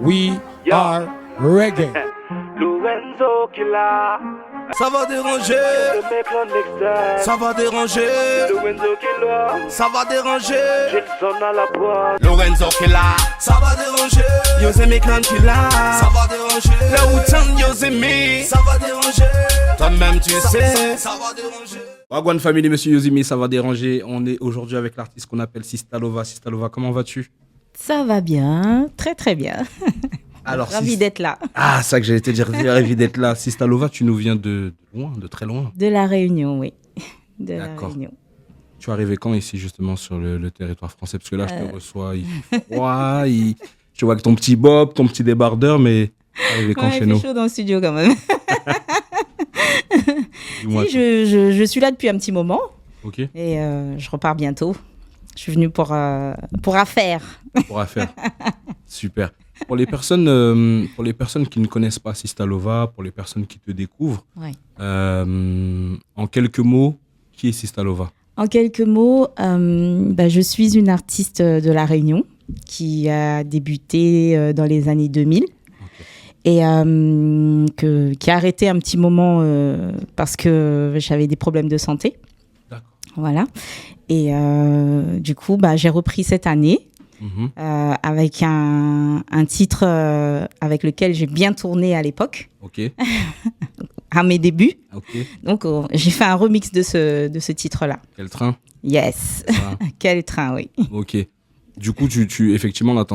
We are reggae. Lorenzo Killa. Ça va déranger, Le mec en extase. ça va déranger, Lorenzo Killa. ça va déranger. J'ai le son à la boîte. Lorenzo Killa, ça va déranger. Yosemi Clan Killa, ça va déranger. Le Wu-Tang Yosemi, ça va déranger. Toi-même tu sais, ça va déranger. Wagwan Family, monsieur Yosimi, ça va déranger. On est aujourd'hui avec l'artiste qu'on appelle Sistalova. Sistalova, comment vas-tu? Ça va bien, très très bien. Alors, Ravi d'être là. Ah, ça que j'allais te dire, ravi d'être là. Sistalova, tu nous viens de loin, de très loin. De la Réunion, oui. De la D'accord. Réunion. Tu es arrivé quand ici, justement, sur le territoire français? Parce que là, je te reçois, il fait froid, je vois que ton petit bob, ton petit débardeur, mais tu es arrivé quand Ouais, chez il nous? fait chaud dans le studio quand même. Dis-moi Si, tout. je suis là depuis un petit moment Ok, et je repars bientôt. Je suis venue pour affaire. pour affaire. Super. Pour les personnes qui ne connaissent pas Sistalova, pour les personnes qui te découvrent, Ouais. En quelques mots, qui est Sistalova? En quelques mots, je suis une artiste de la Réunion qui a débuté dans les années 2000 et qui a arrêté un petit moment parce que j'avais des problèmes de santé. D'accord. Voilà. Et du coup, j'ai repris cette année Mhm. avec un titre avec lequel j'ai bien tourné à l'époque, Ok, à mes débuts. ok. Donc, j'ai fait un remix de ce titre-là. Quel train? Yes. Ah, Quel train, oui. ok. Du coup, effectivement, là,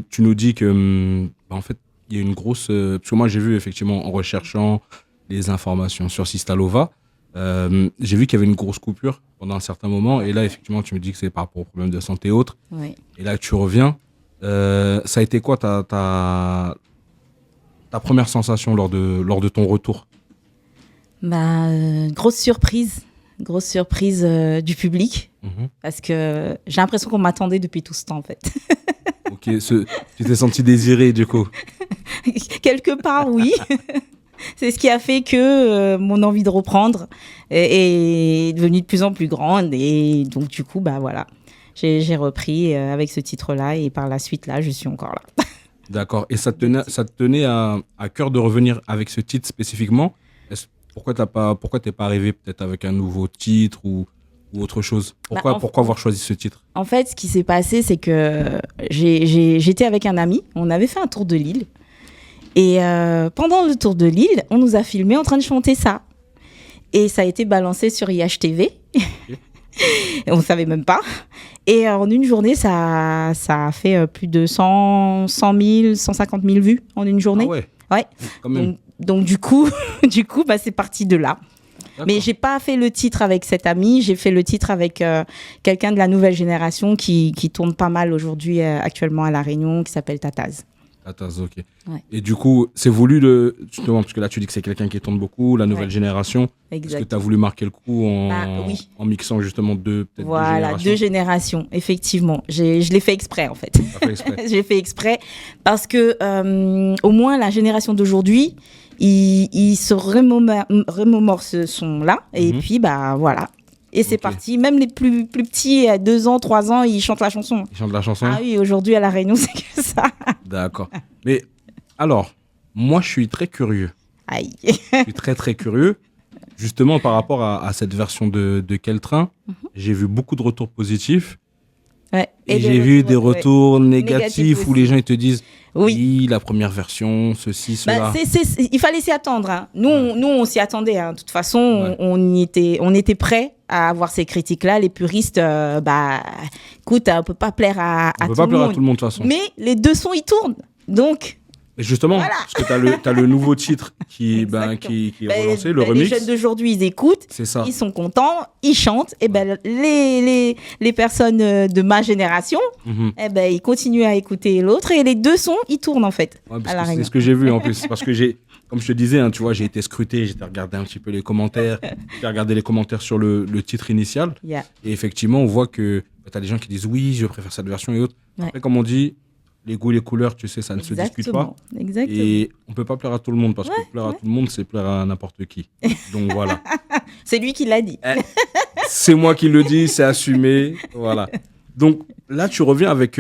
tu nous dis que, en fait, il y a une grosse... parce que moi, j'ai vu, effectivement, en recherchant les informations sur Sistalova, j'ai vu qu'il y avait une grosse coupure pendant un certain moment. Et là, effectivement, tu me dis que c'est par rapport aux problèmes de santé et autres. Oui. Et là, tu reviens. Ça a été quoi ta première sensation lors de ton retour? Grosse surprise du public, Mhm. parce que j'ai l'impression qu'on m'attendait depuis tout ce temps, en fait. Ok, tu t'es senti désiré, du coup. Quelque part, oui. C'est ce qui a fait que mon envie de reprendre est devenue de plus en plus grande. Et donc, du coup, voilà. J'ai repris avec ce titre-là et par la suite, là, je suis encore là. D'accord. Et ça te tenait à cœur de revenir avec ce titre spécifiquement? Pourquoi t'es pas arrivé peut-être avec un nouveau titre ou autre chose? Pourquoi avoir choisi ce titre? En fait, ce qui s'est passé, c'est que j'étais avec un ami. On avait fait un tour de l'île. Et pendant le tour de l'île, on nous a filmé en train de chanter ça. Et ça a été balancé sur IHTV. On ne savait même pas. Et en une journée, ça a fait plus de 100 000, 150 000 vues en une journée. Ah ouais, Ouais. quand même. Donc du coup, c'est parti de là. D'accord. Mais j'ai pas fait le titre avec cet ami, j'ai fait le titre avec quelqu'un de la nouvelle génération qui tourne pas mal aujourd'hui actuellement à La Réunion, qui s'appelle Tataz. Attends, ok. Ouais. Et du coup, c'est voulu justement, parce que là, tu dis que c'est quelqu'un qui tourne beaucoup, la nouvelle Ouais. génération. Est-ce que Exact. tu as voulu marquer le coup Oui. en mixant justement deux Voilà, deux générations, effectivement. Je l'ai fait exprès, en fait. T'as fait exprès. J'ai fait exprès parce que, au moins, la génération d'aujourd'hui, ils se remémorent ce son-là. Et Mhm. puis, voilà. Et c'est Ok. parti. Même les plus petits, à 2 ans, 3 ans, ils chantent la chanson. Il chante la chanson? Ah oui, aujourd'hui, à La Réunion, c'est que ça. D'accord. Mais alors, moi, je suis très curieux. Aïe. Je suis très, très curieux. Justement, par rapport à cette version de Quel train, j'ai vu beaucoup de retours positifs. Ouais. Et des j'ai vu des ouais. retours négatifs Négatifs où les gens ils te disent Oui. oui, la première version, ceci, cela. Il fallait s'y attendre. Hein. Nous, on s'y attendait. Hein. De toute façon, Ouais. on était prêts à avoir ces critiques-là. Les puristes, écoute, on peut pas plaire à On tout peut pas le plaire à monde. tout le monde de toute façon. Mais les deux sons, ils tournent. Donc, Et justement, Voilà. parce que t'as le nouveau titre qui est relancé, le les remix. jeunes d'aujourd'hui, ils écoutent. C'est ça. Ils sont contents, ils chantent. Et les personnes de ma génération, Mhm. ils continuent à écouter l'autre. Et les deux sons, ils tournent en fait. Ouais, à parce La que c'est Réunion. ce que j'ai vu en plus. Parce que comme je te disais, hein, tu vois, j'ai été scruté, j'ai regardé un petit peu les commentaires, j'ai regardé les commentaires sur le titre initial. Yeah. Et effectivement, on voit que tu as des gens qui disent oui, je préfère cette version et autres. Ouais. Après, comme on dit, les goûts, les couleurs, tu sais, ça ne se discute pas. Exactement. Et on peut pas plaire à tout le monde parce que plaire à tout le monde, c'est plaire à n'importe qui. Donc voilà. C'est lui qui l'a dit. C'est moi qui le dis, c'est assumé. Voilà. Donc là, tu reviens avec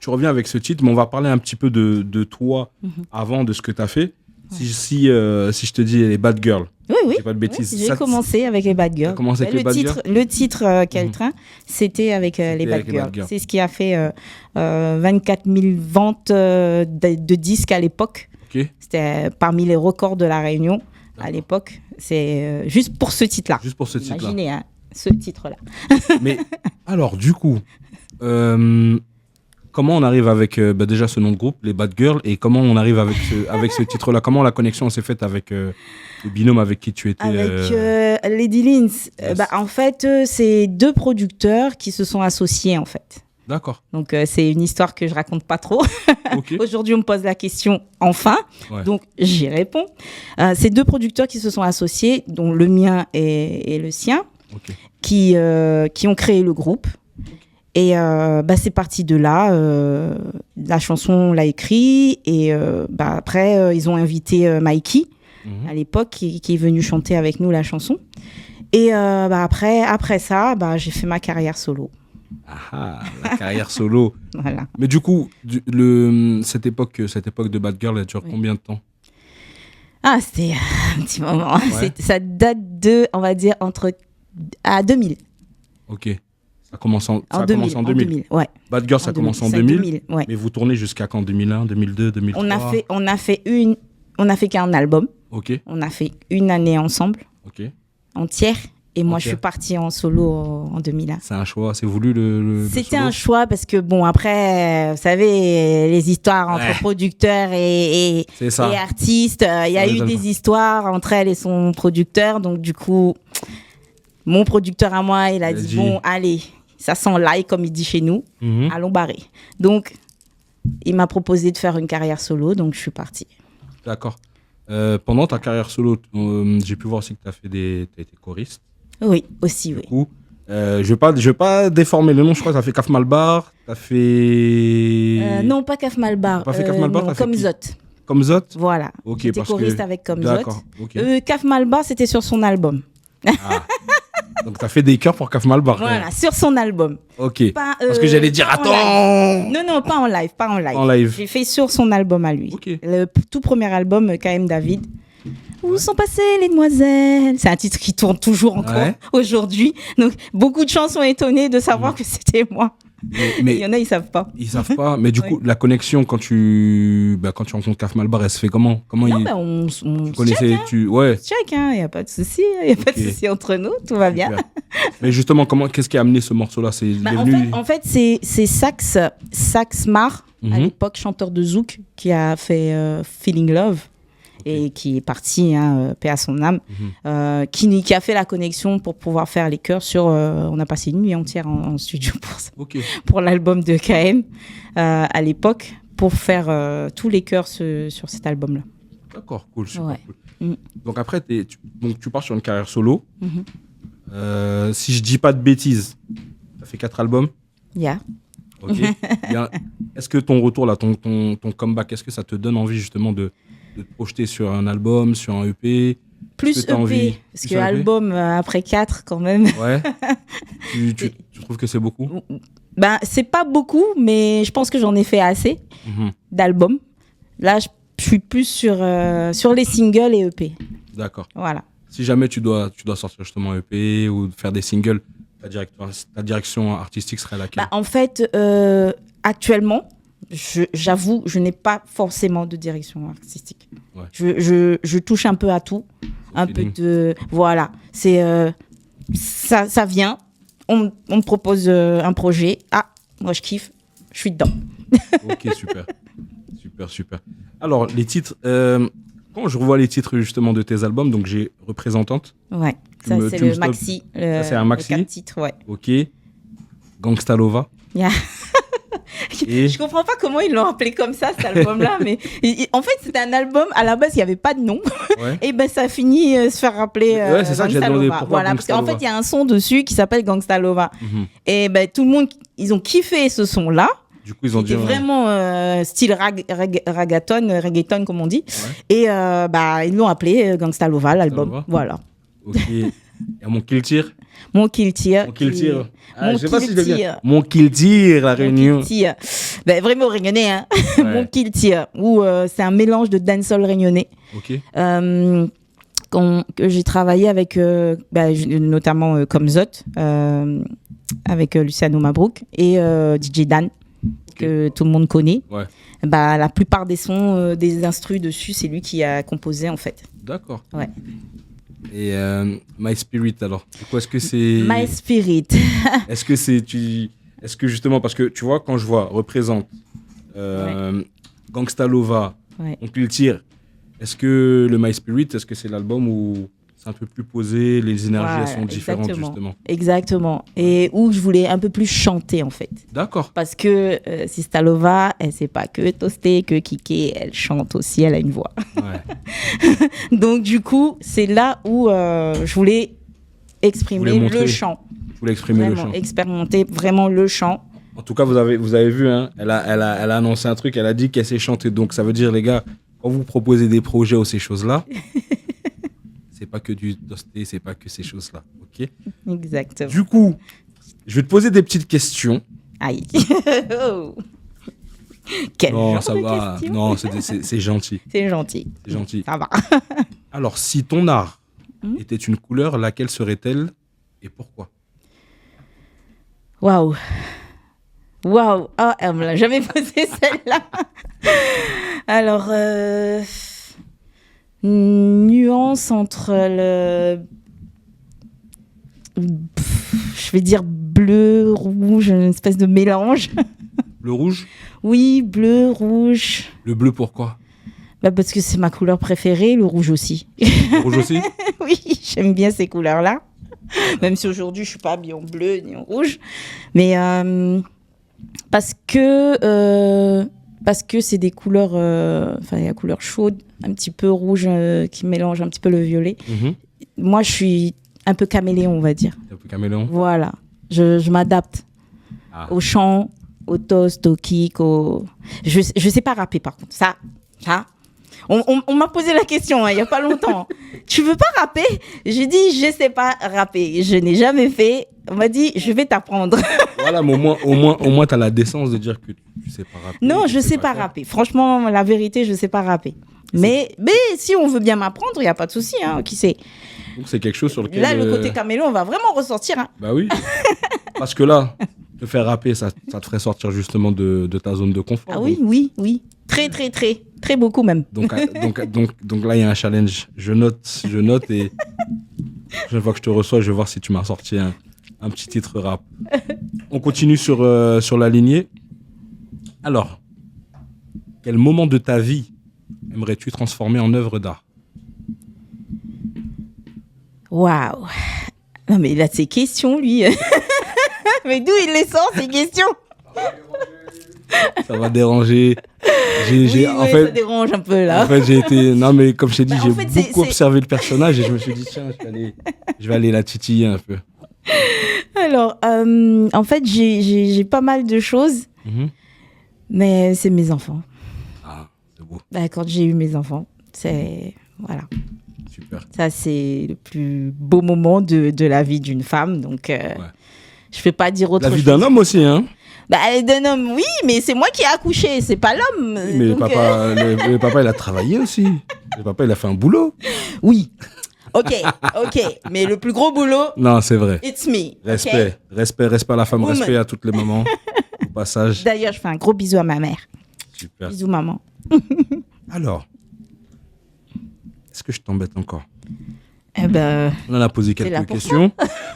tu reviens avec ce titre, mais on va parler un petit peu de toi avant, de ce que tu as fait. Si je te dis les Bad Girls, Oui. j'ai pas de bêtises. J'ai commencé avec les Bad Girls. T'as commencé avec les Bad Girls. Le titre Quel train, c'était avec les Bad Girls. C'est ce qui a fait 24 000 ventes de disques à l'époque. Ok. C'était parmi les records de la Réunion à l'époque. C'est juste pour ce titre-là. Juste pour ce titre-là. Imaginez, hein, ce titre-là. Mais alors, du coup, comment on arrive avec déjà ce nom de groupe, les Bad Girls, et comment on arrive avec ce titre-là? Comment la connexion s'est faite avec le binôme avec qui tu étais Avec Lady Lynx, Yes. en fait, c'est deux producteurs qui se sont associés, en fait. D'accord. Donc, c'est une histoire que je raconte pas trop. Ok. Aujourd'hui, on me pose la question, enfin. Ouais. Donc, j'y réponds. C'est deux producteurs qui se sont associés, dont le mien et le sien, Ok. qui ont créé le groupe. Et c'est parti de là. La chanson, on l'a écrit. Et après, ils ont invité Mikey, à l'époque, qui est venu chanter avec nous la chanson. Et après ça, j'ai fait ma carrière solo. Ah, la carrière solo. Voilà. Mais du coup, cette époque de Bad Girl, elle dure combien de temps? Ah, c'était un petit moment. Ouais. Ça date de, on va dire, à 2000. Ok. Ça a commencé en 2000. Ouais. Bad Girl, ça En commence en 2000, 2000. ouais. Mais vous tournez jusqu'à quand? 2001, 2002, 2003? On a fait qu'un album. Ok. On a fait une année ensemble, Ok. entière. Et moi, Ok. je suis partie en solo en 2001. C'est un choix, c'est voulu le C'était solo? un choix parce que, bon, après, vous savez, les histoires entre Ouais. producteurs et C'est ça. artistes, il y a Ça eu m'étonne des pas. histoires entre elle et son producteur. Donc, du coup, mon producteur à moi, il a Il a dit, dit- bon, allez, ça sent l'ail, comme il dit chez nous, Mhm. allons barrer. Donc, il m'a proposé de faire une carrière solo, donc je suis partie. D'accord. Pendant ta carrière solo, j'ai pu voir aussi que tu as été choriste. Oui, aussi, oui. Du coup, je vais pas déformer le nom, je crois que tu as fait Kaf Malbar, tu as fait. Non, pas Kaf Malbar. Pas fait Kaf Malbar, non, t'as fait comme qui? Zot. Comme Zot. Voilà. Ok, J'étais parce choriste que. avec Comme Zot. D'accord. Ok. Kaf Malbar, c'était sur son album. Ah. Donc, tu as fait des chœurs pour Kaf Malbar. quand Voilà, même. sur son album. Ok. Pas, Parce que j'allais dire, pas en attends. live. Non, pas en live, pas en live. En live. J'ai fait sur son album à lui. Ok. Le tout premier album, KM David. Où sont passées les demoiselles? C'est un titre qui tourne toujours encore Ouais. aujourd'hui. Donc, beaucoup de gens sont étonnés de savoir que c'était moi. Mais Il y en a, ils savent pas. ils savent pas. Mais du Oui. coup, la connexion quand tu rencontres Kaf Malbar, elle se fait comment? Comment Non, il on tu se check, connaissais Ouais. check, hein. Il n'y a pas de souci. Il n'y a pas de Ok. souci entre nous. Tout va bien. Super. Mais justement, qu'est-ce qui a amené ce morceau-là? C'est il est venu. En fait, c'est Sax Mar, à Mhm. l'époque chanteur de Zouk, qui a fait Feeling Love. Et qui est parti, paix à son âme, qui a fait la connexion pour pouvoir faire les chœurs sur... on a passé une nuit entière en studio Ok. pour l'album de KM à l'époque, pour faire tous les chœurs sur cet album-là. D'accord, cool, super Ouais. cool. Mm. Donc après, tu pars sur une carrière solo. Mhm. Si je dis pas de bêtises, tu as fait 4 albums. Yeah. Ok. Est-ce que ton retour, là, ton comeback, est-ce que ça te donne envie justement de te projeter sur un album, sur un EP? Plus Est-ce que t'as EP, envie parce plus que un EP? album après 4 quand même. Ouais. tu trouves que c'est beaucoup? C'est pas beaucoup, mais je pense que j'en ai fait assez Mhm. d'albums. Là, je suis plus sur les singles et EP. D'accord. Voilà. Si jamais tu dois sortir justement un EP ou faire des singles, ta direction artistique serait laquelle? En fait, actuellement, j'avoue, je n'ai pas forcément de direction artistique. Ouais. Je touche un peu à tout. Un peu feeling. de... Voilà. C'est, ça vient. On me propose un projet. Ah, moi, je kiffe. Je suis dedans. Ok, super. Super. Alors, les titres, quand je revois les titres justement de tes albums, donc j'ai Représentante, Ouais. Tu Ça, me- c'est tu me le stoppes. maxi. Ça, c'est un maxi. Le 4 titres, ouais. ok, Gangsta Lova, Yeah. et Je comprends pas comment ils l'ont appelé comme ça, cet album-là, mais en fait, c'était un album, à la base, il n'y avait pas de nom, ouais, et ben ça finit se faire rappeler Ouais, c'est ça que j'ai Gangsta demandé, Lova. pourquoi Voilà, parce Gangsta qu'en Lova fait, il y a un son dessus qui s'appelle Gangsta Lova. mhm. Et ben tout le monde, ils ont kiffé ce son-là. Du coup, ils ont dit. C'était vraiment style reggaeton, comme on dit. Ouais. Et ils l'ont appelé Gangsta Lova, l'album. Lova. Voilà. Ok, il y a Mon Kill Tire. Mon Kill Tire. Mon Kill Tire. Ah, Mon je sais pas si je vais Kill bien. Tire. Mon Kill Tire, la Mon Réunion. Kill Tire. Ben, vraiment réunionnais, hein. Ouais. Mon kill tire, où c'est un mélange de dancehall réunionnais. Ok. Que j'ai travaillé avec, notamment comme Zot, avec Luciano Mabrouk et DJ Dan, que tout le monde connaît. Ouais. Bah, la plupart des sons, des instrus dessus, c'est lui qui a composé en fait. D'accord. Ouais. Et My Spirit, alors, du coup, est-ce que c'est... My Spirit. Est-ce que c'est... Est-ce que justement, parce que tu vois, quand je vois Représente, Gangsta Lova, Ouais. On le tire, est-ce que le My Spirit, est-ce que c'est l'album où c'est un peu plus posé, les énergies elles sont différentes justement? Exactement. Et où je voulais un peu plus chanter en fait. D'accord. Parce que Sista Lova, elle sait pas que toaster, que kicker, elle chante aussi, elle a une voix. Ouais. Donc du coup, c'est là où je voulais exprimer Vous voulez montrer, le chant. Je voulais exprimer Vraiment, le chant. expérimenter vraiment le chant. En tout cas, vous avez vu, hein, elle a annoncé un truc, elle a dit qu'elle sait chanter. Donc ça veut dire, les gars, quand vous proposez des projets ou ces choses-là, c'est pas que du toasté, c'est pas que ces choses-là. Ok. Exactement. Du coup, je vais te poser des petites questions. Aïe. Oh. Quel Non, genre ça de va. question. Non, c'est gentil. C'est gentil. C'est gentil. Ça va. Alors, si ton art était une couleur, laquelle serait-elle et pourquoi? Waouh. Waouh. Ah, elle me l'a jamais posé celle-là. Alors, nuance entre le... je vais dire bleu, rouge, une espèce de mélange. Le rouge? Oui, bleu, rouge. Le bleu, pourquoi? Bah parce que c'est ma couleur préférée, le rouge aussi. Le rouge aussi? Oui, j'aime bien ces couleurs-là. Même si aujourd'hui, je suis pas habillée en bleu ni en rouge. Mais parce que c'est des couleurs... Enfin, il y a couleur chaude, un petit peu rouge qui mélange un petit peu le violet. Moi, je suis un peu caméléon, on va dire. Un peu caméléon? Voilà. Je m'adapte au chant, au toast, au kick, au... Je sais pas rapper, par contre. Ça. On m'a posé la question il y a pas longtemps. Tu veux pas rapper? J'ai dit, je sais pas rapper. Je n'ai jamais fait. On m'a dit, je vais t'apprendre. Voilà, mais au moins tu as la décence de dire que tu sais pas rapper. Non, je sais pas rapper. Franchement, la vérité, je sais pas rapper. Mais si on veut bien m'apprendre, il y a pas de souci. Hein, qui sait? Donc c'est quelque chose sur lequel... Là, le côté caméléon, on va vraiment ressortir. Hein. Bah oui. Parce que là, te faire rapper, ça te ferait sortir justement de ta zone de confort. Ah oui. Très beaucoup même. Donc là, il y a un challenge. Je note et une fois que je te reçois, je vais voir si tu m'as sorti un petit titre rap. On continue sur la lignée. Alors, quel moment de ta vie aimerais-tu transformer en œuvre d'art? Waouh. Non, mais il a ses questions, lui. Mais d'où il les sort, ces questions? Ça va déranger. En fait, ça dérange un peu, là. En fait, j'ai été... Non, mais comme je t'ai dit, en j'ai fait, beaucoup observé le personnage et je me suis dit, tiens, je vais aller la titiller un peu. Alors, en fait, j'ai pas mal de choses, mais c'est mes enfants. Ah, c'est beau. Bah, quand j'ai eu mes enfants, c'est... Voilà. Super. Ça, c'est le plus beau moment de la vie d'une femme, donc je peux pas dire autre chose. La vie d'un homme aussi, hein? Bah, d'un homme, oui, mais c'est moi qui ai accouché, c'est pas l'homme. Mais donc, le papa, il a travaillé aussi. Le papa, il a fait un boulot. Oui. Ok. Mais le plus gros boulot, Non, c'est vrai. it's me. Respect. Okay? Respect à la femme, Woman. respect à toutes les mamans. Au passage. D'ailleurs, je fais un gros bisou à ma mère. Super. Bisous, maman. Alors, est-ce que je t'embête encore? Eh ben, On en a posé là quelques pour questions.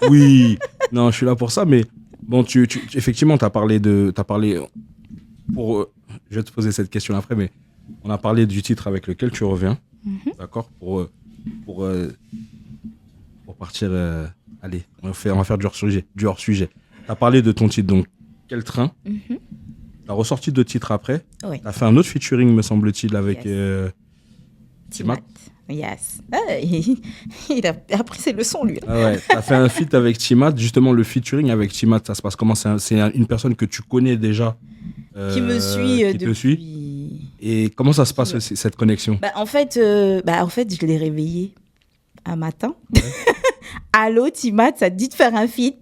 Oui. Non, je suis là pour ça, mais bon, effectivement, t'as parlé pour... je vais te poser cette question après, mais on a parlé du titre avec lequel tu reviens. D'accord? Pour partir... allez, on va faire du hors-sujet. Tu as parlé de ton titre, donc Quel train? Tu as ressorti 2 titres après. Oui. Tu as fait un autre featuring, me semble-t-il, avec Timat. Yes. Ah, il a appris ses leçons, lui. Ah ouais, tu as fait un feat avec Timat. Justement, le featuring avec Timat, ça se passe comment? C'est une personne que tu connais déjà, Qui me suit qui te depuis... suit. Et comment ça se passe, cette connexion? En fait, je l'ai réveillé un matin. Ouais. Allô, Timat, ça te dit de faire un feat?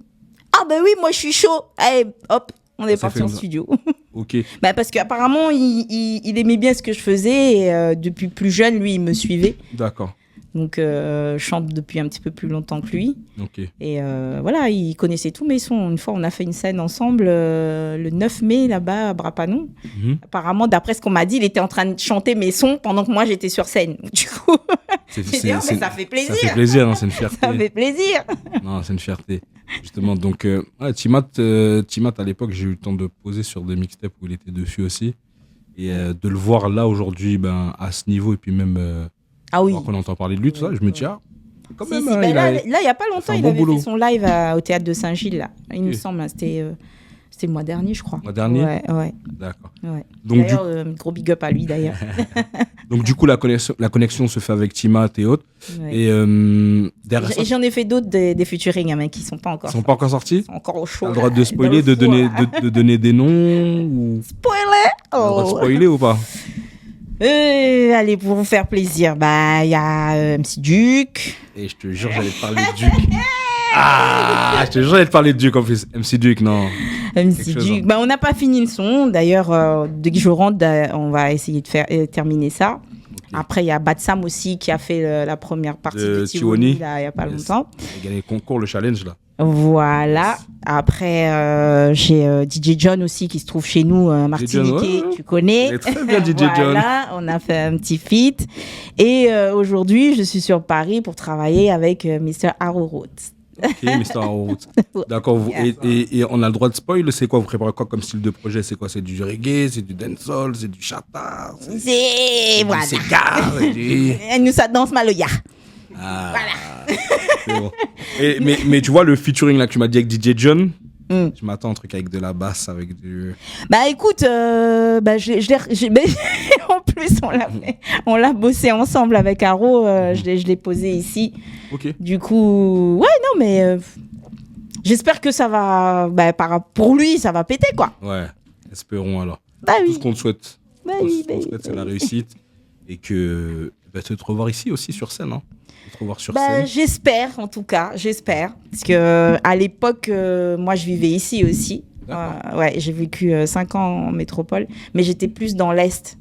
Ah oui, moi je suis chaud. Allez, hop, on est parti en studio. Ok. Bah, parce qu'apparemment, il aimait bien ce que je faisais. Et, depuis plus jeune, lui, il me suivait. D'accord. Donc, je chante depuis un petit peu plus longtemps que lui. Ok. Et voilà, il connaissait tous mes sons. Une fois, on a fait une scène ensemble le 9 mai, là-bas, à Brapanon. Mhm. Apparemment, d'après ce qu'on m'a dit, il était en train de chanter mes sons pendant que moi, j'étais sur scène. Du coup, j'ai dit, mais ça fait plaisir. Ça fait plaisir, hein, c'est une fierté. Ça fait plaisir. Non, c'est une fierté. Justement, donc, Timat, à l'époque, j'ai eu le temps de poser sur des mixtapes où il était dessus aussi. Et de le voir là, aujourd'hui, à ce niveau, et puis même, Ah oui. alors qu'on entend parler de lui, tout ça, je me dis, ah, quand Si, même, si, hein, ben il là, a- il n'y a pas longtemps, fait un il bon avait boulot. fait son live au théâtre de Saint-Gilles, là. Il me Ok. semble, hein, c'était le mois dernier, je crois. Mois dernier Ouais. D'accord. Donc, Donc, d'ailleurs, gros big up à lui, d'ailleurs. du coup, la connexion se fait avec Timat et autres. Ouais. Et derrière ça, Et j'en ai fait d'autres des featuring, hein, mais qui ne sont pas encore. ils sont pas encore sortis. Ils sont encore au chaud. T'as le droit là, de spoiler, dans le de four, donner, là. de donner des noms ou... Spoiler T'as le droit de Oh. spoiler ou pas? Allez, pour vous faire plaisir, il y a MC Duke. Et je te jure, j'allais te parler de Duke. Ah, je te jure, j'allais te parler de Duke en plus. MC Duke, non. MC Quelque chose, Duke. hein. On n'a pas fini le son. D'ailleurs, dès que je rentre, on va essayer de faire terminer ça. Après, il y a Batsam aussi qui a fait la première partie De de Tiwoni. Tiwoni il n'y a pas Yes. longtemps. Il a gagné le concours, le challenge là. Voilà. Après, j'ai DJ John aussi qui se trouve chez nous, Martiniquais, ouais. tu connais. Il est très bien, DJ John. Voilà, on a fait un petit feat. Et aujourd'hui, je suis sur Paris pour travailler avec Mr. Arrowroot. Ok, Mr. Harout. D'accord. Et on a le droit de spoil. C'est quoi? Vous préparez quoi comme style de projet? C'est quoi? C'est du reggae, c'est du dancehall, c'est du chata, C'est voilà. du Sega, c'est du... Nous, ça danse Maloya. Ah, c'est bon. Mais tu vois le featuring là que tu m'as dit avec DJ John, je m'attends à un truc avec de la basse, avec du... Bah écoute, mais en plus on l'a bossé ensemble avec Aro, je l'ai posé ici. Ok. Du coup, ouais non mais j'espère que ça va, pour lui ça va péter quoi. Ouais, espérons alors. Bah Tout oui. ce qu'on te souhaite. Bah Tout oui, ce qu'on te souhaite, c'est la réussite. Et que te revoir ici aussi sur scène. Hein. Te revoir sur scène. J'espère en tout cas, j'espère. Parce que à l'époque, moi je vivais ici aussi. Ouais, j'ai vécu 5 ans en métropole, mais j'étais plus dans l'Est,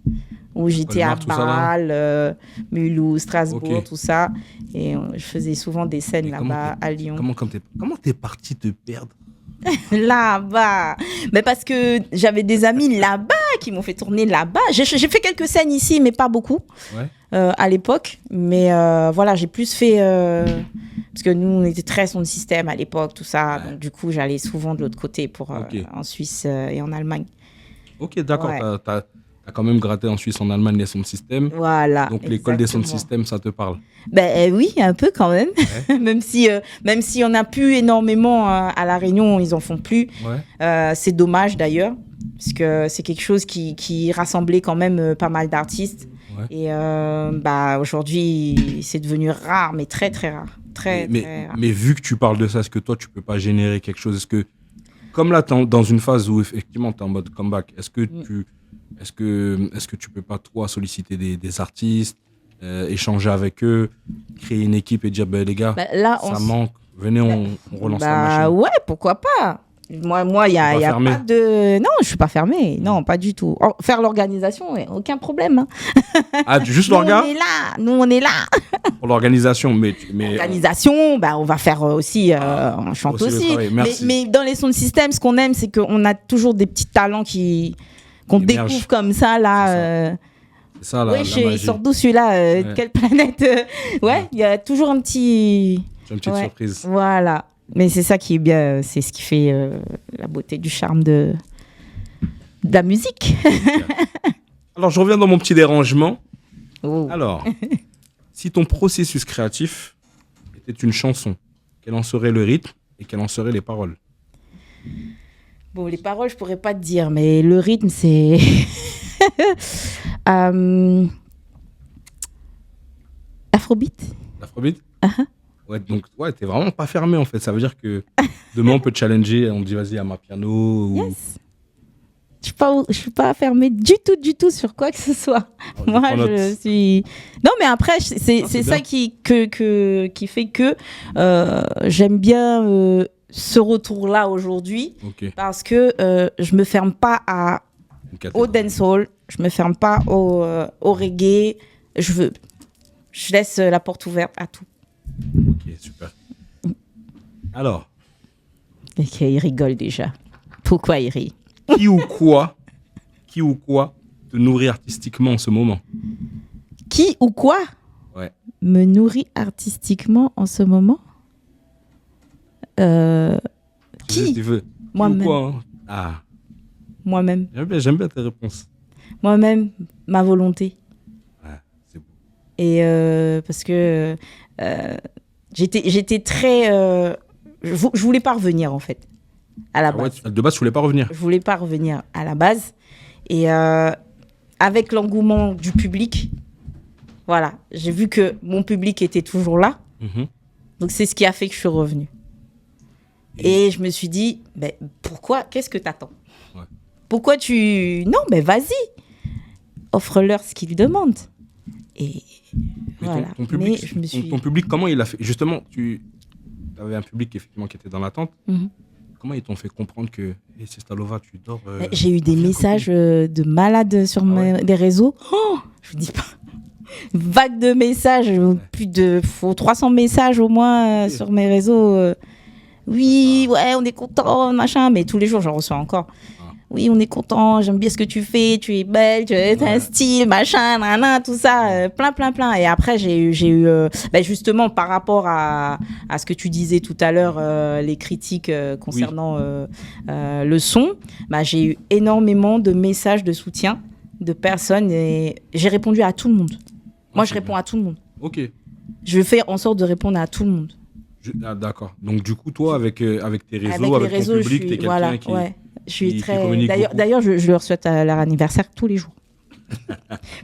où j'étais à Colmar, tout ça, là. Bâle, Mulhouse, Strasbourg, Ok. tout ça. Et je faisais souvent des scènes Mais là-bas à Lyon. Comment t'es parti te perdre? Là-bas. Mais parce que j'avais des amis là-bas qui m'ont fait tourner là-bas. J'ai fait quelques scènes ici, mais pas beaucoup Ouais. à l'époque. Mais voilà, j'ai plus fait... parce que nous, on était très son système à l'époque, tout ça. Ouais. Donc, du coup, j'allais souvent de l'autre côté pour Ok. en Suisse et en Allemagne. Ok, d'accord. Ouais. T'as quand même gratté en Suisse, en Allemagne, les sons de système. Voilà. Donc l'école des sons de exactement. système, ça te parle. Oui, un peu quand même. même si on n'a plus énormément à La Réunion, ils en font plus. Ouais. C'est dommage d'ailleurs, parce que c'est quelque chose qui rassemblait quand même pas mal d'artistes. Ouais. Et aujourd'hui, c'est devenu rare, mais très très rare. Très rare. Mais vu que tu parles de ça, est-ce que toi, tu peux pas générer quelque chose? Est-ce que, comme là, t'es dans une phase où effectivement, tu es en mode comeback, est-ce que tu peux pas, toi, solliciter des artistes, échanger avec eux, créer une équipe et dire, les gars, Là, ça manque, venez, on relance la machine. Ouais, pourquoi pas. Moi, il y a fermé. pas de... Non, je suis pas fermée. Non, pas du tout. Faire l'organisation, aucun problème. Hein. Ah, juste Nous, l'orga? Nous, on est là. Pour l'organisation, mais Organisation, on va faire aussi, on chante aussi le aussi. travail. Merci. Mais dans les sons de système, ce qu'on aime, c'est qu'on a toujours des petits talents qu'on Émerge. découvre comme ça, là. c'est ça, la Ouais, il magie. sort d'où celui-là Ouais. Quelle planète Ouais, il y a toujours un petit... C'est une petite Ouais. surprise. Voilà. Mais c'est ça qui est bien, c'est ce qui fait la beauté du charme de la musique. Alors, je reviens dans mon petit dérangement. Oh. Alors, si ton processus créatif était une chanson, quel en serait le rythme et quelles en seraient les paroles? Bon, les paroles, je pourrais pas te dire, mais le rythme, c'est... Afrobeat. L'afrobeat? Ouais, donc, ouais, t'es vraiment pas fermé en fait. Ça veut dire que demain, on peut te challenger. On te dit, vas-y, à ma piano. Ou... Yes. Je suis pas fermée du tout sur quoi que ce soit. Alors, Moi, prends note. je suis... Non, mais après, c'est c'est ça bien. qui fait que j'aime bien ce retour-là aujourd'hui. Ok. Parce que je me ferme pas à au dancehall. Je me ferme pas au reggae. Je laisse la porte ouverte à tout. Ok, super. Alors, Ok, il rigole déjà. Pourquoi il rit? qui ou quoi te nourrit artistiquement en ce moment? Qui ou quoi Ouais. me nourrit artistiquement en ce moment? Qui? Si tu veux. Qui ou Moi-même. quoi, hein? Ah, Moi-même. j'aime bien tes réponses. Moi-même, ma volonté. Ouais, c'est beau. Et parce que j'étais très... je voulais pas revenir, en fait, à la Ah ouais, base. de base, tu voulais pas revenir. Je voulais pas revenir à la base. Et avec l'engouement du public, voilà, j'ai vu que mon public était toujours là. Mhm. Donc, c'est ce qui a fait que je suis revenue. Et je me suis dit, ben, pourquoi? Qu'est-ce que t'attends? Ouais. Pourquoi tu... Non, ben vas-y. Offre-leur ce qu'ils demandent. Et Mais voilà. ton public, Mais je me suis... ton public, comment il a fait? Justement, tu avais un public effectivement qui était dans l'attente. Mhm. Comment ils t'ont fait comprendre que hey, c'est Stalova, tu dors J'ai eu des viens messages de malades sur ouais. les réseaux. Oh, je vous dis pas. Vague de messages, plus de 300 messages au moins sur mes réseaux. Oui, ouais, on est content, machin. Mais tous les jours, j'en reçois encore. Oui, on est content, j'aime bien ce que tu fais, tu es belle, tu as un style, machin, nanana, tout ça, plein. Et après, j'ai eu justement, par rapport à ce que tu disais tout à l'heure, les critiques concernant le son, j'ai eu énormément de messages de soutien de personnes et j'ai répondu à tout le monde. Moi, je réponds à tout le monde. Ok. Je fais en sorte de répondre à tout le monde. D'accord. Donc, du coup, toi, avec tes réseaux, Avec les réseaux, ton public, t'es quelqu'un voilà, qui... ouais. Je suis qui très. communique beaucoup. D'ailleurs, je leur souhaite leur anniversaire tous les jours.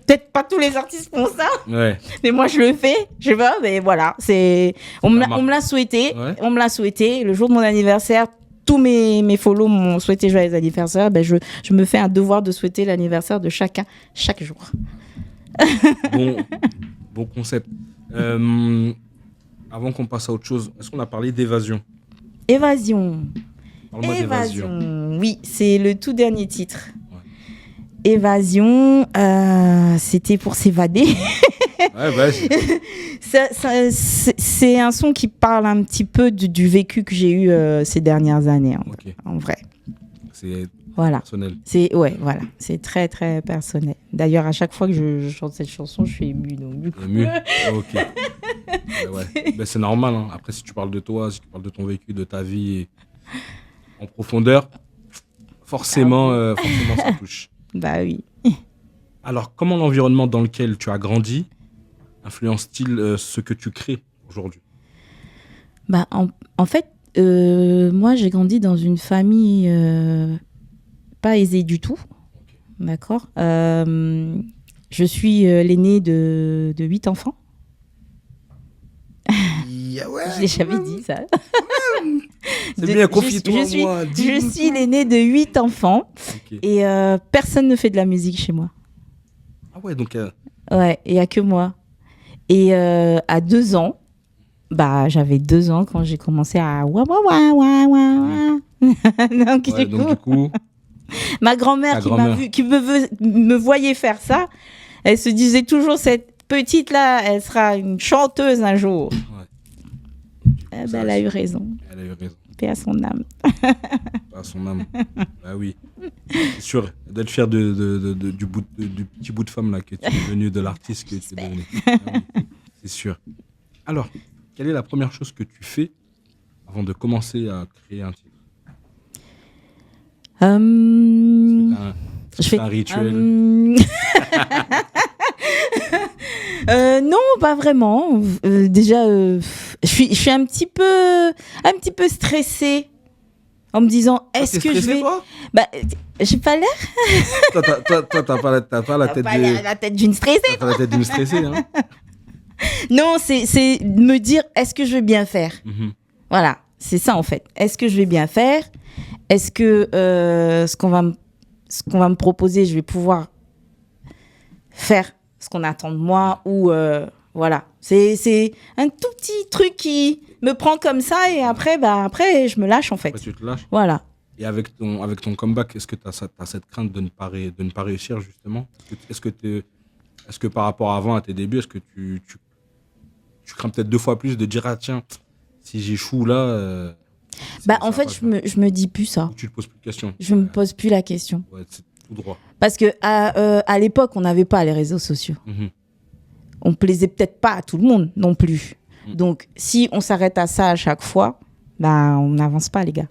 Peut-être pas tous les artistes font ça, Ouais. mais moi je le fais. Je vois, mais voilà, c'est. On me l'a souhaité. Ouais. On me l'a souhaité. Le jour de mon anniversaire, tous mes follow m'ont souhaité joyeux anniversaire. Je me fais un devoir de souhaiter l'anniversaire de chacun chaque jour. Bon concept. Avant qu'on passe à autre chose, est-ce qu'on a parlé d'évasion? Évasion. Parle-moi d'évasion. Oui, c'est le tout dernier titre. Ouais. Évasion, c'était pour s'évader. Ouais, vas-y. C'est un son qui parle un petit peu du vécu que j'ai eu ces dernières années, en vrai. C'est voilà. personnel. C'est très très personnel. D'ailleurs, à chaque fois que je chante cette chanson, je suis émue. Donc, du coup... Émue. Ok. Ouais. C'est normal. Hein. Après, si tu parles de toi, si tu parles de ton vécu, de ta vie en profondeur, forcément ça touche. Bah oui. Alors, comment l'environnement dans lequel tu as grandi influence-t-il ce que tu crées aujourd'hui? En fait, moi, j'ai grandi dans une famille pas aisée du tout. Okay. D'accord. Je suis l'aînée de 8 enfants. Je l'ai jamais dit, ça. C'est bien, confie-toi moi. Je suis l'aînée de 8 enfants. Okay. Et personne ne fait de la musique chez moi. Ah ouais, donc... Ouais, il n'y a que moi. Et à 2 ans, j'avais 2 ans quand j'ai commencé à... Donc, du coup... Ma grand-mère qui me voyait faire ça, elle se disait toujours, cette petite-là, elle sera une chanteuse un jour. Ouais. Elle a eu raison. Elle a eu raison. Paix à son âme. Paix à son âme. Bah oui. C'est sûr, d'être fière du petit bout de femme là, que tu es devenue, de l'artiste que tu es devenue. C'est sûr. Alors, quelle est la première chose que tu fais avant de commencer à créer un titre? Je fais un rituel. Non, pas vraiment. Déjà, je suis un petit peu stressée en me disant est-ce que je vais... j'ai pas l'air. Toi, t'as pas la tête la tête d'une stressée. T'as pas la tête d'une stressée, hein. Non, c'est me dire est-ce que je vais bien faire. Voilà, c'est ça en fait. Est-ce que je vais bien faire? Est-ce que ce qu'on va me proposer, je vais pouvoir faire ce qu'on attend de moi ou voilà. C'est un tout petit truc qui me prend comme ça et après je me lâche en fait. Après, tu te lâches. Voilà. Et avec ton comeback, est-ce que tu as cette crainte de ne pas réussir, justement? Est-ce que par rapport à avant, à tes débuts, est-ce que tu crains peut-être 2 fois plus de dire, ah tiens, si j'échoue là. En fait, je me dis plus ça. Ou tu te poses plus de questions. Je me pose plus la question. Ouais, c'est tout droit. Parce que à l'époque, on n'avait pas les réseaux sociaux. On plaisait peut-être pas à tout le monde non plus. Donc, si on s'arrête à ça à chaque fois, on n'avance pas, les gars.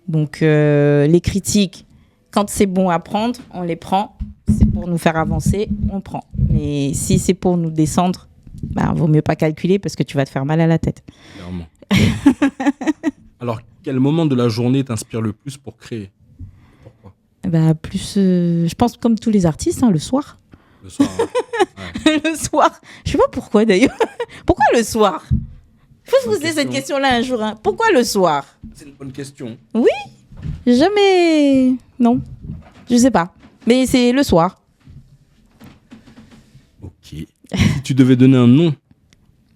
Donc, les critiques, quand c'est bon à prendre, on les prend. C'est pour nous faire avancer, on prend. Mais si c'est pour nous descendre, vaut mieux pas calculer parce que tu vas te faire mal à la tête. Clairement. Alors, quel moment de la journée t'inspire le plus pour créer? Pourquoi? Je pense comme tous les artistes, le soir. Le soir. Ouais. Le soir. Je sais pas pourquoi d'ailleurs. Pourquoi le soir? Il faut se Bonne poser cette question. question-là un jour. Pourquoi le soir? C'est une bonne question. Oui. Jamais. Non. Je sais pas. Mais c'est le soir. Ok. Si tu devais donner un nom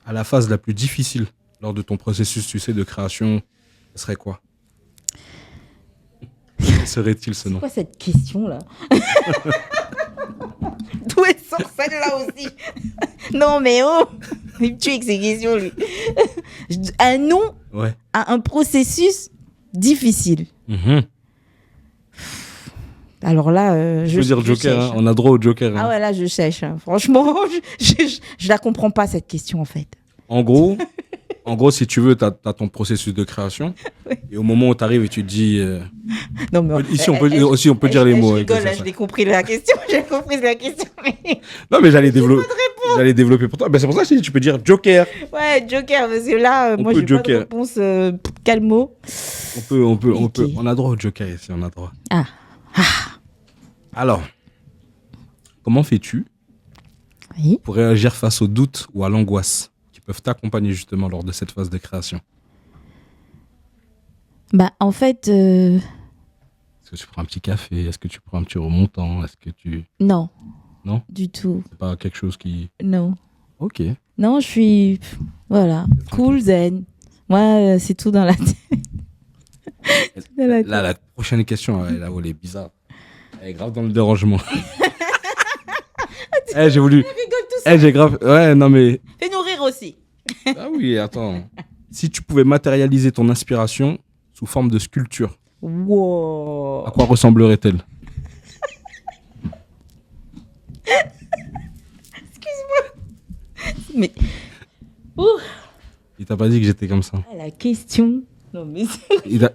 à la phase la plus difficile lors de ton processus, tu sais, de création, ce serait quoi? Quel serait-il ce nom? C'est quoi cette question-là? D'où elle sort celle-là aussi? Non mais oh, il me tue avec ces questions lui. Un nom Ouais. à un processus difficile. Alors là, Je veux dire Joker, cherche. hein. On a droit au Joker. Hein. Ah ouais, là je cherche. Franchement, je la comprends pas cette question en fait. En gros, si tu veux, tu as ton processus de création. Oui. Et au moment où tu arrives et tu te dis. Non mais Ici, on peut dire les mots. Je ouais, rigole, c'est là, ça. je l'ai compris la question. J'ai compris la question. Mais... Non, mais j'allais développer pour toi. Ben, c'est pour ça que je t'ai dit, tu peux dire Joker. Ouais, Joker, parce que là, On moi peut j'ai pas de Joker. réponse calmo. On Ok. a droit au Joker ici, on a droit. Ah. Alors, comment fais-tu Oui. pour réagir face aux doutes ou à l'angoisse qui peuvent t'accompagner justement lors de cette phase de création? En fait, Est-ce que tu prends un petit café? Est-ce que tu prends un petit remontant? Est-ce que tu... non. Non? Du tout. C'est pas quelque chose qui... Non. Ok. Non, je suis. Voilà. Cool, zen. Moi, c'est tout dans la tête. Dans la tête. Là, la prochaine question, elle est bizarre. Elle est grave dans le dérangement. J'ai voulu... On rigole tous. j'ai grave... Ouais, non mais... Fais-nous rire aussi. Ah oui, attends. Si tu pouvais matérialiser ton inspiration sous forme de sculpture, Wow. à quoi ressemblerait-elle? Mais. Ouh. Il t'a pas dit que j'étais comme ça. La question. Non, mais. Il t'a-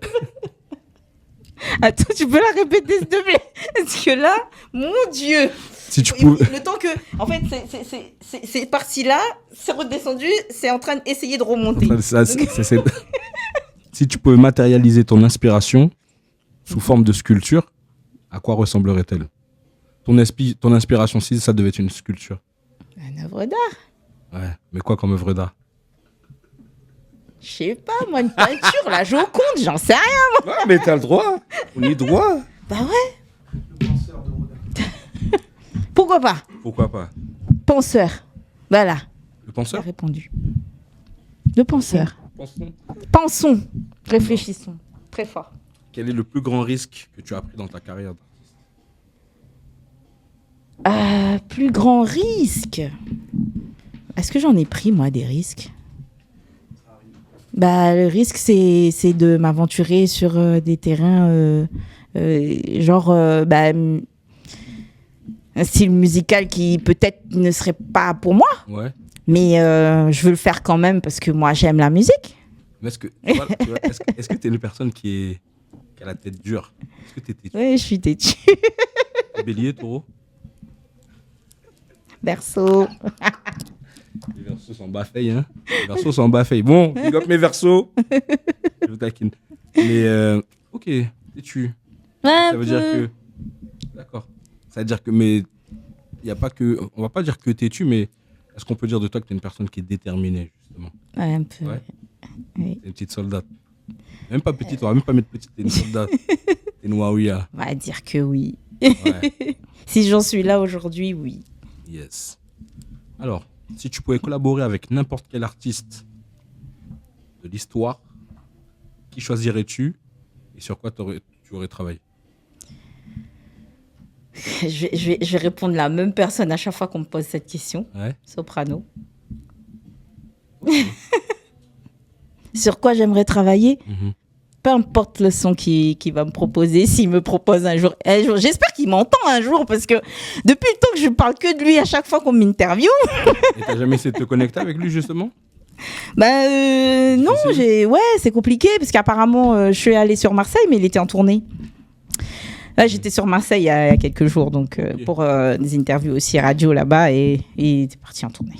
Attends, tu peux la répéter, s'il te plaît? Parce que là, mon Dieu. Si tu pouvais... Le temps que. En fait, c'est parti-là, c'est redescendu, c'est en train d'essayer de remonter. Si tu pouvais matérialiser ton inspiration sous forme de sculpture, à quoi ressemblerait-elle? Ton inspiration, si ça devait être une sculpture. Une œuvre d'art. Ouais, mais quoi comme œuvre d'art? Je sais pas, moi, une peinture, la Joconde, j'en sais rien. Ouais, mais t'as le droit. On est droit. Bah ouais. Pourquoi pas? Pourquoi pas? Penseur. Voilà, Le j'ai penseur? répondu. Le penseur. Pensons. Pensons, réfléchissons. Très fort. Quel est le plus grand risque que tu as pris dans ta carrière? Plus grand risque. Est-ce que j'en ai pris, moi, des risques? Le risque, c'est de m'aventurer sur des terrains un style musical qui peut-être ne serait pas pour moi, Ouais. mais je veux le faire quand même parce que moi, j'aime la musique. Mais est-ce que est-ce que t'es une personne qui a la tête dure? Est-ce que t'es têtu? Oui, je suis têtue. Bélier, taureau? Berceau. Les versos sont bafeilles, hein. Les versos sont bafeilles. Bon, big up mes versos. Je vous taquine. Mais, ok, têtu. Ça veut dire que... D'accord. Ça veut dire que... Mais, il n'y a pas que... On va pas dire que têtu, mais est-ce qu'on peut dire de toi que tu es une personne qui est déterminée, justement? Ouais, un peu. Ouais. Oui. T'es une petite soldate. Même pas petite, on va même pas mettre petite, t'es une soldate. T'es une waouia. On va dire que oui. Ouais. Si j'en suis là aujourd'hui, oui. Yes. Alors, si tu pouvais collaborer avec n'importe quel artiste de l'histoire, qui choisirais-tu et sur quoi tu aurais travaillé? Je vais répondre la même personne à chaque fois qu'on me pose cette question. Ouais. Soprano. Sur quoi j'aimerais travailler? Peu importe le son qu'il va me proposer, s'il me propose un jour. J'espère qu'il m'entend un jour, parce que depuis le temps que je parle que de lui à chaque fois qu'on m'interviewe. Et t'as jamais essayé de te connecter avec lui, justement? Non, c'est compliqué, parce qu'apparemment, je suis allée sur Marseille, mais il était en tournée. Là, j'étais sur Marseille il y a quelques jours, donc pour des interviews aussi radio là-bas, et il était parti en tournée.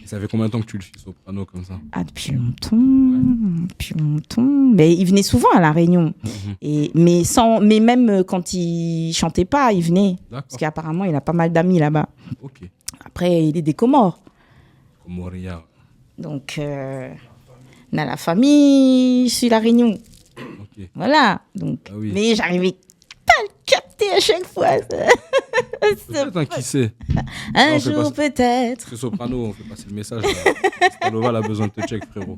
Et ça fait combien de temps que tu le suis, Soprano, comme ça? Ah, depuis longtemps. Mais il venait souvent à La Réunion. Mais même quand il chantait pas, il venait. D'accord. Parce qu'apparemment, il a pas mal d'amis là-bas. Ok. Après, il est des Comores. Comoria. Donc, on a la famille sur La Réunion. Ok. Voilà. Donc, Ah oui. mais j'arrivais pas à le capter à chaque fois. Peut-être, hein, qui sait? Un on fait jour, pas- peut-être. Parce que Soprano, on fait passer le message. Stalova, elle a besoin de te check, frérot.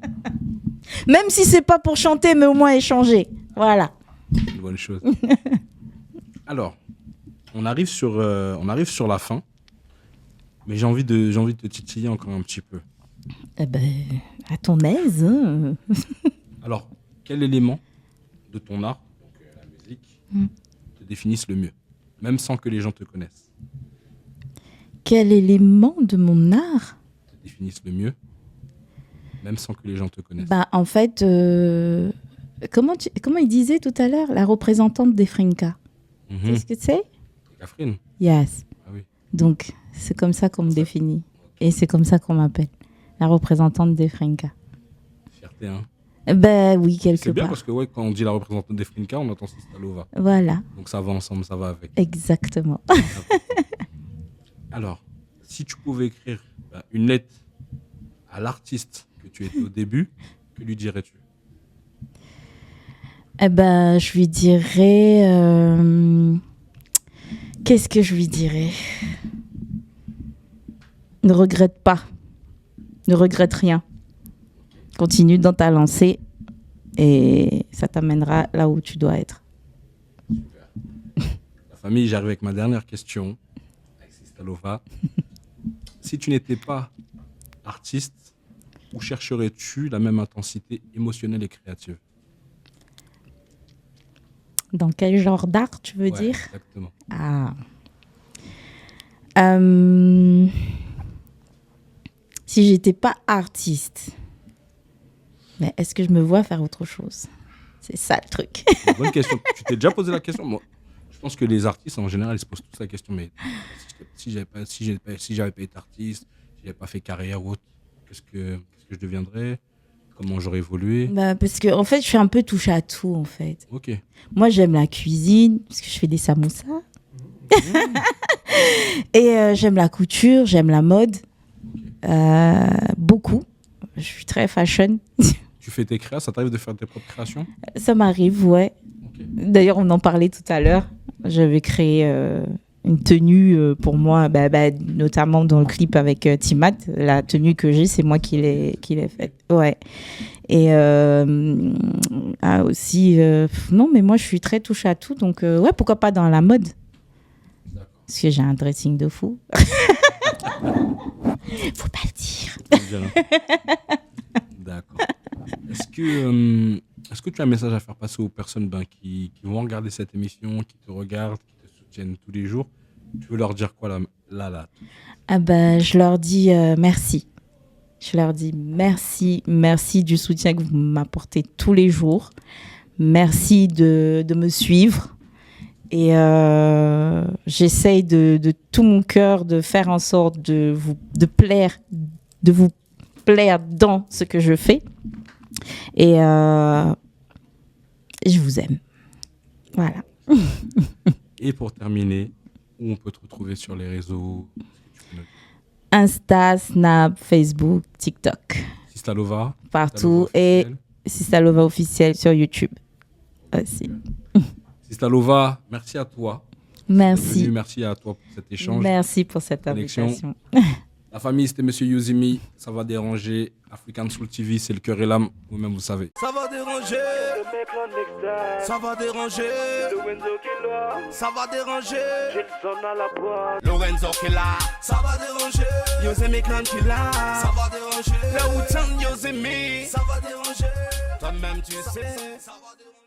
Même si c'est pas pour chanter, mais au moins échanger. Voilà. Une bonne chose. Alors, on arrive sur la fin. Mais j'ai envie de te titiller encore un petit peu. Eh ben, à ton aise. Hein. Alors, quel élément de ton art, donc la musique, te définissent le mieux, même sans que les gens te connaissent? Quel élément de mon art? Te définissent le mieux, même sans que les gens te connaissent. En fait, comment il disait tout à l'heure, la représentante des Frinka. Qu'est-ce que c'est? Catherine. Yes. Ah oui. Donc, c'est comme ça qu'on me définit. Et c'est comme ça qu'on m'appelle. La représentante des Frinka. Fierté, hein. Oui, quelque C'est bien part. parce que quand on dit la représentante des Frinka, on entend Stalova. Voilà, Donc ça va ensemble, ça va avec. exactement. Alors, si tu pouvais écrire une lettre à l'artiste que tu étais au début, que lui dirais-tu? Je lui dirais... Qu'est-ce que je lui dirais? Ne regrette pas. Ne regrette rien. Continue dans ta lancée et ça t'amènera là où tu dois être. La famille, j'arrive avec ma dernière question. Avec Stalova. Si tu n'étais pas artiste, où chercherais-tu la même intensité émotionnelle et créative? Dans quel genre d'art, tu veux Ouais, dire? Exactement. Si j'étais pas artiste, mais est-ce que je me vois faire autre chose? C'est ça le truc. C'est une bonne question. Tu t'es déjà posé la question? Moi, je pense que les artistes, en général, ils se posent tous la question. Mais si j'avais pas été artiste, si j'avais pas fait carrière ou autre, qu'est-ce que je deviendrais? Comment j'aurais évolué? Parce que en fait, je suis un peu touche à tout en fait. Ok. Moi, j'aime la cuisine parce que je fais des samoussas. Et j'aime la couture, j'aime la mode. Beaucoup. Je suis très fashion. Tu fais tes créations, ça t'arrive de faire tes propres créations? Ça m'arrive, ouais. Ok. D'ailleurs, on en parlait tout à l'heure. J'avais créé une tenue pour moi, notamment dans le clip avec Timat. La tenue que j'ai, c'est moi qui l'ai faite. Ouais. Et aussi, non, mais moi, je suis très touche à tout. Donc, ouais, pourquoi pas dans la mode? D'accord. Parce que j'ai un dressing de fou. Faut pas le dire. D'accord. Est-ce que tu as un message à faire passer aux personnes qui vont regarder cette émission, qui te regardent, qui te soutiennent tous les jours? Tu veux leur dire quoi là? Je leur dis merci. Je leur dis merci du soutien que vous m'apportez tous les jours. Merci de me suivre. Et j'essaye de tout mon cœur de faire en sorte de vous plaire dans ce que je fais. Et je vous aime. Voilà. Et pour terminer, où on peut te retrouver sur les réseaux? Insta, Snap, Facebook, TikTok. Stalova. Partout. Et Stalova officiel sur YouTube aussi. Stalova, merci à toi. Merci. Merci à toi pour cet échange. Merci pour cette Connexion. invitation. La famille, c'était Monsieur Yuzimi. Ça va déranger. African Soul TV, c'est le cœur et l'âme. Vous-même, vous savez. Ça va déranger. Le Meclan Next Time. Ça va déranger. Lorenzo qui là, ça va déranger. j'ai le son à la boîte. Lorenzo qui là, ça va déranger. Yo mes clans qui là, ça va déranger. Le Wu-Tang yo me, ça va déranger. Toi-même tu sais, ça va déranger.